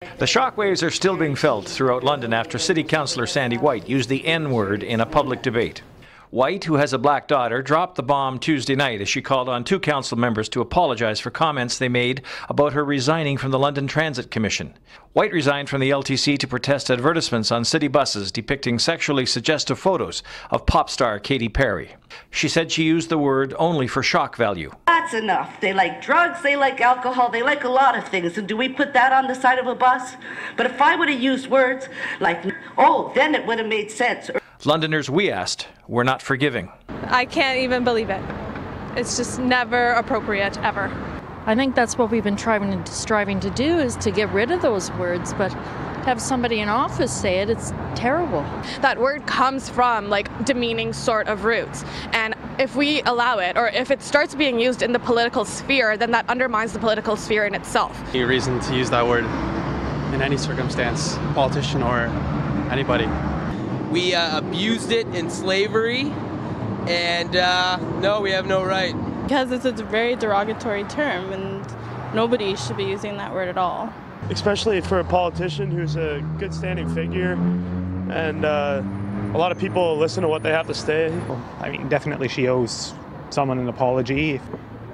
The shockwaves are still being felt throughout London after City Councillor Sandy White used the N-word in a public debate. White, who has a black daughter, dropped the bomb Tuesday night as she called on two council members to apologize for comments they made about her resigning from the London Transit Commission. White resigned from the LTC to protest advertisements on city buses depicting sexually suggestive photos of pop star Katy Perry. She said she used the word only for shock value. That's enough. They like drugs, they like alcohol, they like a lot of things. And do we put that on the side of a bus? But if I would have used words like, oh, then it would have made sense. Londoners we asked were not forgiving. I can't even believe it. It's just never appropriate, ever. I think that's what we've been striving to do, is to get rid of those words, but to have somebody in office say it, it's terrible. That word comes from demeaning sort of roots, and if we allow it, or if it starts being used in the political sphere, then that undermines the political sphere in itself. Any reason to use that word in any circumstance, politician or anybody. We abused it in slavery, and no, we have no right. Because it's a very derogatory term, and nobody should be using that word at all. Especially for a politician who's a good standing figure, and a lot of people listen to what they have to say. I mean, definitely she owes someone an apology.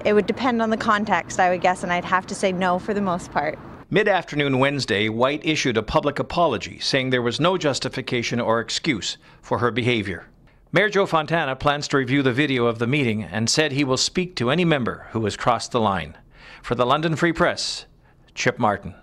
It would depend on the context, I would guess, and I'd have to say no for the most part. Mid-afternoon Wednesday, White issued a public apology, saying there was no justification or excuse for her behavior. Mayor Joe Fontana plans to review the video of the meeting and said he will speak to any member who has crossed the line. For the London Free Press, Chip Martin.